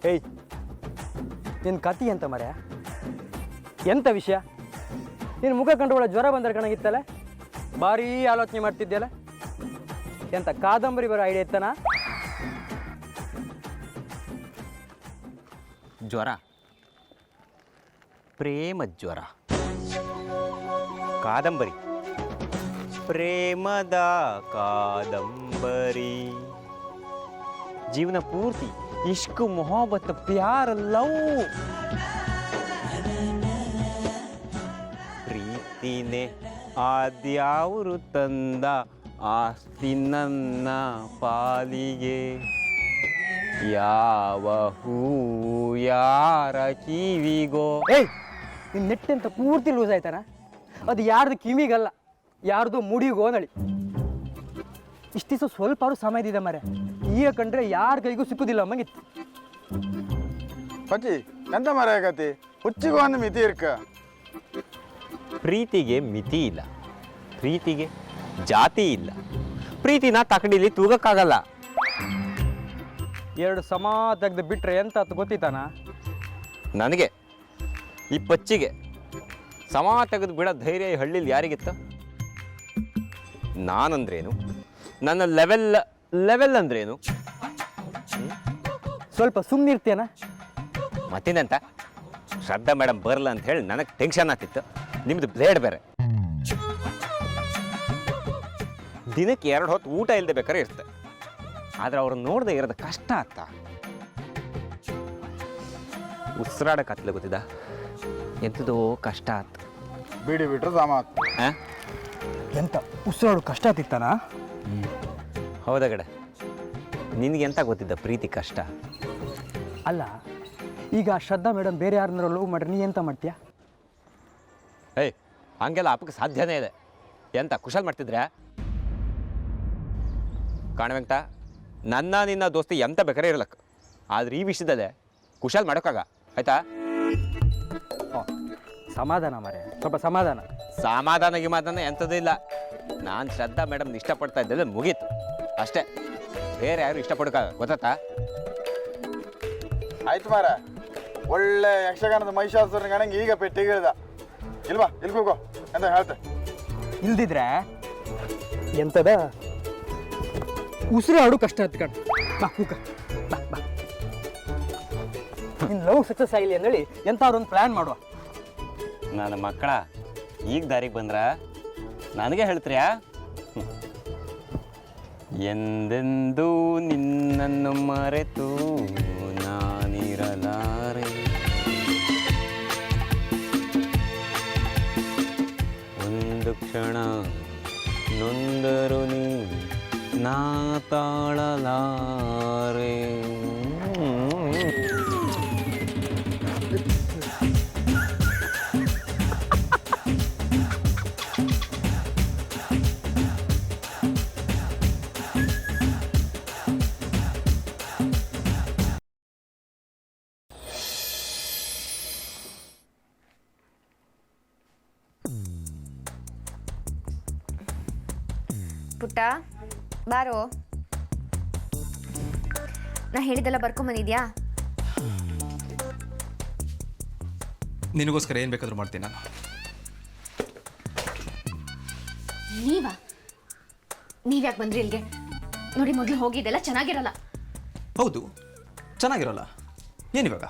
ಏಯ್, ನಿನ್ನ ಕತಿ ಎಂತ ಮರ್ಯ? ಎಂಥ ವಿಷಯ? ನಿನ್ನ ಮುಖ ಕಂಡುಕೊಳ್ಳೋ ಜ್ವರ ಬಂದರೆ ಕಣಗಿತ್ತಲ್ಲ, ಭಾರೀ ಆಲೋಚನೆ ಮಾಡ್ತಿದ್ಯಲ್ಲ. ಎಂತ ಕಾದಂಬರಿ ಬರೋ ಐಡಿಯಾ ಇತ್ತನಾ? ಜ್ವರ, ಪ್ರೇಮ ಜ್ವರ, ಕಾದಂಬರಿ, ಪ್ರೇಮದ ಕಾದಂಬರಿ, ಜೀವನ ಪೂರ್ತಿ ಇಷ್ಕ್ ಮೊಹಬ್ಬತ್ ಪ್ಯಾರ್ ಲವ್, ಪ್ರೀತಿನೇ ಆದ್ಯಾವರು ತಂದ ಆಸ್ತಿ ನನ್ನ ಪಾಲಿಗೆ, ಯಾವ ಹೂ ಯಾರ ಕಿವಿಗೋ. ಏಯ್, ನಿನ್ನ ನೆಟ್ ಅಂತ ಪೂರ್ತಿ ಲೂಸ್ ಆಯ್ತಾನ? ಅದು ಯಾರ್ದು ಕಿವಿಗಲ್ಲ, ಯಾರ್ದು ಮುಡಿಗೋ ನಳಿ. ಇಷ್ಟು ದಿವಸ ಸ್ವಲ್ಪ ಅವರು ಸಮಯದಿದೆ ಮರೆ, ಈಗ ಕಂಡ್ರೆ ಯಾರ ಕೈಗೂ ಸಿಕ್ಕುದಿಲ್ಲ ಅಮ್ಮಂಗಿತ್ತು. ಪಚ್ಚಿ ಎಂತ ಮರ ಆಗತಿ? ಹುಚ್ಚಿಗೂ ಒಂದು ಮಿತಿ ಇರ್ಕ. ಪ್ರೀತಿಗೆ ಮಿತಿ ಇಲ್ಲ, ಪ್ರೀತಿಗೆ ಜಾತಿ ಇಲ್ಲ. ಪ್ರೀತಿನ ತಕಡಿಲಿ ತೂಗಕ್ಕಾಗಲ್ಲ. ಎರಡು ಸಮ ತೆಗೆದು ಬಿಟ್ರೆ ಎಂತ ಅದು ಗೊತ್ತಿತ್ತಾನ? ನನಗೆ ಈ ಪಚ್ಚಿಗೆ ಸಮ ತೆಗೆದು ಬಿಡೋ ಧೈರ್ಯ ಈ ಹಳ್ಳಿಲಿ ಯಾರಿಗಿತ್ತ? ನಾನಂದ್ರೇನು, ನನ್ನ ಲೆವೆಲ್ ಅಂದ್ರೇನು? ಸ್ವಲ್ಪ ಸುಮ್ಮನಿರ್ತೇನ? ಮತ್ತಿನಂತ ಶ್ರದ್ಧಾ ಮೇಡಮ್ ಬರಲ್ಲ ಅಂತ ಹೇಳಿ ನನಗೆ ಟೆನ್ಷನ್ ಆಗ್ತಿತ್ತು. ನಿಮ್ದು ಬ್ಲೇಡ್ ಬೇರೆ. ದಿನಕ್ಕೆ 2 ಹೊತ್ತು ಊಟ ಇಲ್ಲದೆ ಬೇಕಾದ್ರೆ ಇರುತ್ತೆ. ಆದ್ರೆ ಅವ್ರನ್ನ ನೋಡದೆ ಇರೋದು ಕಷ್ಟ ಆತ. ಉಸಿರಾಡಕ್ಕೆ ಗೊತ್ತಿದ್ದ ಎಂಥದೋ ಕಷ್ಟ ಆತ. ಬಿಡಿ ಬಿಟ್ರು ಸಾಮಾತ್. ಎಂತ ಉಸಿರಾಡು ಕಷ್ಟ ಆತಿತ್ತಾನ? ಹೌದಾ ಗಡೆ, ನಿನಗೆ ಎಂತ ಗೊತ್ತಿದ್ದ ಪ್ರೀತಿ ಕಷ್ಟ? ಅಲ್ಲ, ಈಗ ಶ್ರದ್ಧಾ ಮೇಡಮ್ ಬೇರೆ ಯಾರನ್ನಾರು ಲವ್ ಮಾಡ್ರಿ, ನೀ ಎಂತ ಮಾಡ್ತೀಯ? ಏಯ್, ಹಂಗೆಲ್ಲ ಅಪ್ಪಕ್ಕೆ ಸಾಧ್ಯನೇ ಇದೆ. ಎಂತ ಕುಶಲ್ ಮಾಡ್ತಿದ್ರೆ? ಕಾಣವೆಂತ ನಿನ್ನ ದೋಸ್ತಿ ಎಂತ ಬೇಕಾರೆ ಇರಲಕ್ಕ, ಆದ್ರೆ ಈ ವಿಷಯದಲ್ಲೇ ಕುಶಲ್ ಮಾಡೋಕ್ಕಾಗ ಆಯ್ತಾ? ಸಮಾಧಾನ ಮಾರೆ, ಸ್ವಲ್ಪ ಸಮಾಧಾನ. ಸಮಾಧಾನ ಎಂಥದ್ದು ಇಲ್ಲ. ನಾನು ಶ್ರದ್ಧಾ ಮೇಡಮ್ ಇಷ್ಟಪಡ್ತಾ ಇದ್ದರೆ ಮುಗೀತು ಅಷ್ಟೇ. ಬೇರೆ ಯಾರು ಇಷ್ಟಪಡೋಕ್ಕಾಗ ಗೊತ್ತಾ? ಆಯ್ತು ಮಾರ, ಒಳ್ಳೆ ಯಕ್ಷಗಾನದ ಮಹಿಷಾಸುರನ ಗಣಂಗೆ ಈಗ ಪೆಟ್ಟಿಗೆ ಇಳ್ದ ಇಲ್ವಾ? ಇಲ್ಗೋಗೋ ಅಂತ ಹೇಳ್ತೆ. ಇಲ್ದಿದ್ರೆ ಎಂತದ ಉಸಿರಾಡು ಕಷ್ಟ ಆಯ್ತು ಕಣ. ಬಾ ಕೂಕ, ಬಾ ಬಾ. ನಿನ್ನ ಲವ್ ಸಕ್ಸಸ್ ಆಗಲಿ ಅಂದೇಳಿ ಎಂತಾದ್ರು ಒಂದು ಪ್ಲ್ಯಾನ್ ಮಾಡುವ. ನನ್ನ ಮಕ್ಕಳ ಈಗ ದಾರಿಗೆ ಬಂದ್ರ ನನಗೆ ಹೇಳ್ತೀರ್ಯಾ? ಎಂದೆಂದೂ ನಿನ್ನನ್ನು ಮರೆತು ನಾನಿರಲಾರೆ, ಒಂದು ಕ್ಷಣ ನೊಂದರು ನೀ ನಾ ತಾಳಲಾರೆ. ಪುಟ್ಟ ಬಾರೋ, ನಾ ಹೇಳಿದೆಲ್ಲ ಬರ್ಕೊಂಬಂದಿದ್ಯಾ? ನಿನಗೋಸ್ಕರ ಏನು ಬೇಕಾದ್ರೂ ಮಾಡ್ತೀನಿ ನಾನು. ನೀವ್ಯಾಕೆ ಬಂದ್ರಿ ಇಲ್ಲಿಗೆ? ನೋಡಿ, ಮೊದಲು ಹೋಗಿದ್ದೆಲ್ಲ ಚೆನ್ನಾಗಿರಲ್ಲ. ಹೌದು, ಚೆನ್ನಾಗಿರೋಲ್ಲ. ಏನಿವಾಗ?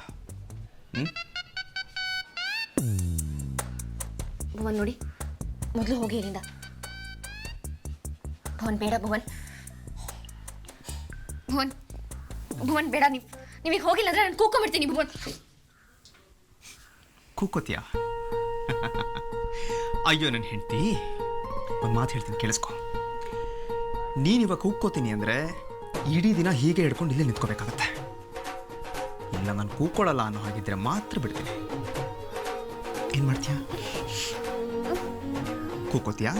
ಭುವನ್ ನೋಡಿ, ಮೊದಲು ಹೋಗಿ ಇಲ್ಲಿಂದ. ಭುವನ್ ಬೇಡ, ಭುವನ್ ಬೇಡ. ನೀವೀಗ ಹೋಗಿಲ್ಲ ಅಂದ್ರೆ ನಾನು ಕೂಕೊಂಡ್ಬಿಡ್ತೀನಿ. ಭುವನ್ ಕೂಕೋತಿಯಾ? ಅಯ್ಯೋ ನನ್ನ ಹೆಂಡತಿ, ಒಂದು ಮಾತು ಹೇಳ್ತೀನಿ ಕೇಳಿಸ್ಕೊ. ನೀನಿವಾಗ ಕೂಕ್ಕೋತೀನಿ ಅಂದರೆ ಇಡೀ ದಿನ ಹೀಗೆ ಹಿಡ್ಕೊಂಡು ಇಲ್ಲೇ ನಿಂತ್ಕೋಬೇಕಾಗತ್ತೆ. ಇಲ್ಲ ನಾನು ಕೂಕ್ಕೊಳ್ಳಲ್ಲ ಅನ್ನೋ ಹಾಗಿದ್ರೆ ಮಾತ್ರ ಬಿಡ್ತೀನಿ. ಏನು ಮಾಡ್ತೀಯಾ? ಕೂಕೋತಿಯಾ?